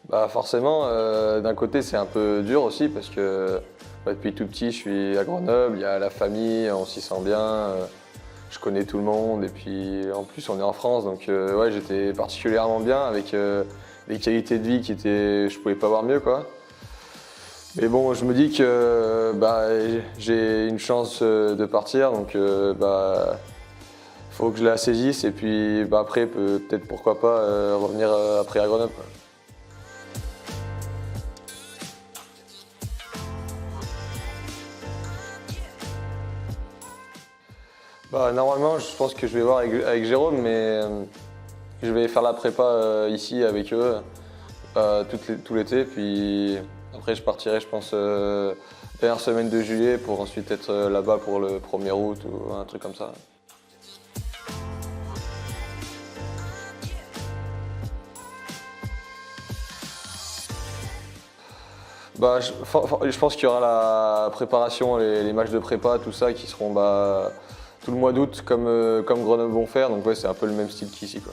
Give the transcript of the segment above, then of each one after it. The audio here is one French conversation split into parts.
Bah forcément, d'un côté c'est un peu dur aussi parce que depuis tout petit je suis à Grenoble, il y a la famille, on s'y sent bien, je connais tout le monde et puis en plus on est en France donc ouais j'étais particulièrement bien avec des qualités de vie qui étaient, je pouvais pas avoir mieux quoi. Mais bon je me dis que bah, j'ai une chance de partir donc bah, faut que je la saisisse et puis bah, après peut-être pourquoi pas revenir après à Grenoble, quoi. Bah, normalement, je pense que je vais voir avec Jérôme, mais je vais faire la prépa ici avec eux tout l'été. Puis après, je partirai, je pense, dernière semaine de juillet pour ensuite être là-bas pour le 1er août ou un truc comme ça. Bah, je pense qu'il y aura la préparation, les matchs de prépa, tout ça, qui seront bah, tout le mois d'août comme Grenoble vont faire. Donc ouais, c'est un peu le même style qu'ici, quoi.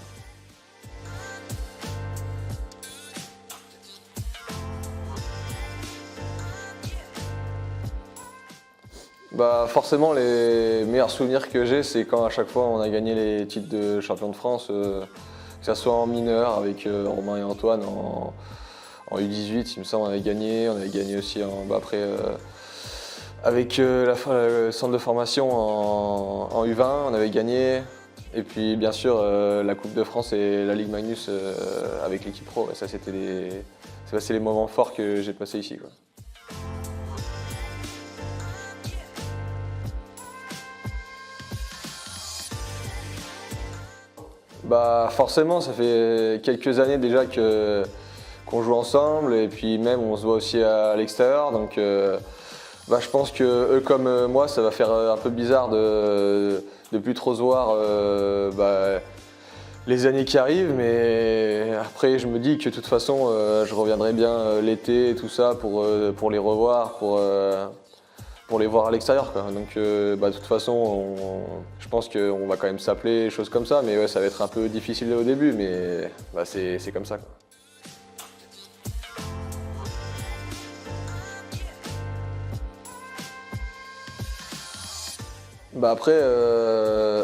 Bah forcément les meilleurs souvenirs que j'ai c'est quand à chaque fois on a gagné les titres de champion de France, que ce soit en mineur avec Romain et Antoine en U18 il me semble on avait gagné aussi bah, après avec le centre de formation en U20 on avait gagné et puis bien sûr la Coupe de France et la Ligue Magnus avec l'équipe pro, et ça c'est les moments forts que j'ai passés ici, quoi. Bah forcément, ça fait quelques années déjà qu'on joue ensemble et puis même on se voit aussi à l'extérieur. Donc bah, je pense que eux comme moi, ça va faire un peu bizarre de plus trop se voir bah, les années qui arrivent. Mais après, je me dis que de toute façon, je reviendrai bien l'été et tout ça pour les revoir, pour les voir à l'extérieur, quoi. Donc bah, de toute façon, je pense qu'on va quand même s'appeler, choses comme ça, mais ouais, ça va être un peu difficile au début, mais bah, c'est comme ça, quoi. Bah après,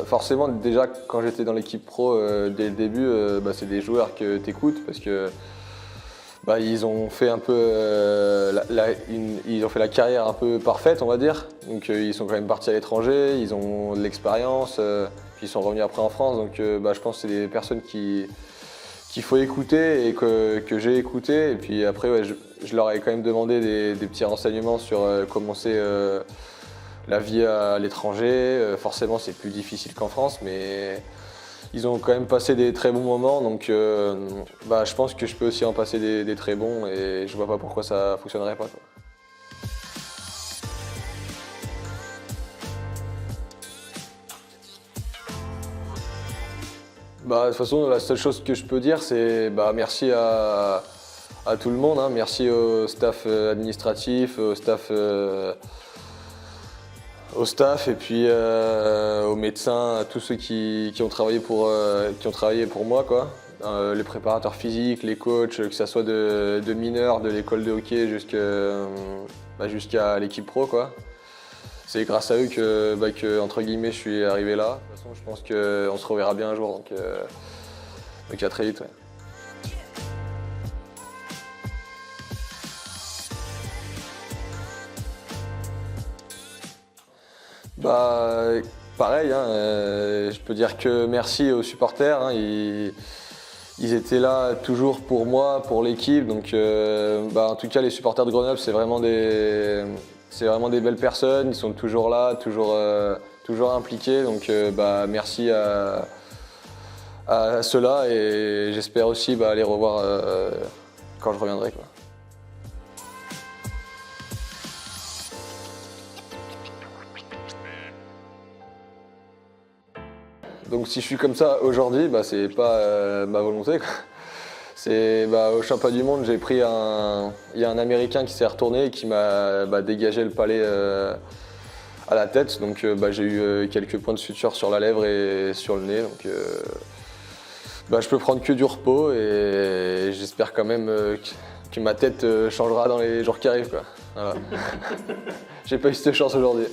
forcément, déjà quand j'étais dans l'équipe pro, dès le début, bah, c'est des joueurs que tu écoutes parce que bah, ils ont fait un peu ils ont fait la carrière un peu parfaite, on va dire. Donc ils sont quand même partis à l'étranger, ils ont de l'expérience, puis ils sont revenus après en France. Donc bah, je pense que c'est des personnes qu'il faut écouter et que j'ai écouté. Et puis après, ouais, je leur ai quand même demandé des petits renseignements sur comment c'est la vie à l'étranger. Forcément, c'est plus difficile qu'en France, mais ils ont quand même passé des très bons moments, donc bah, je pense que je peux aussi en passer des très bons et je vois pas pourquoi ça fonctionnerait pas, quoi. Bah, de toute façon, la seule chose que je peux dire, c'est bah, merci à tout le monde, hein. Merci au staff administratif, au staff et puis aux médecins, à tous ceux qui ont qui ont travaillé pour moi, quoi. Les préparateurs physiques, les coachs, que ce soit de mineurs, de l'école de hockey bah, jusqu'à l'équipe pro, quoi. C'est grâce à eux que, entre guillemets, je suis arrivé là. De toute façon, je pense qu'on se reverra bien un jour, donc à très vite, ouais. Bah, pareil, hein, je peux dire que merci aux supporters, hein, ils étaient là toujours pour moi, pour l'équipe. Donc, bah, en tout cas, les supporters de Grenoble, c'est vraiment des belles personnes. Ils sont toujours là, toujours impliqués. Donc, bah, merci à ceux-là et j'espère aussi bah, les revoir quand je reviendrai, quoi. Donc si je suis comme ça aujourd'hui, bah, c'est pas ma volonté, quoi. C'est bah, au championnat du monde, il y a un Américain qui s'est retourné et qui m'a bah, dégagé le palais à la tête. Donc bah, j'ai eu quelques points de suture sur la lèvre et sur le nez. Donc Je peux prendre que du repos et j'espère quand même que ma tête changera dans les jours qui arrivent, quoi. Voilà. J'ai pas eu cette chance aujourd'hui.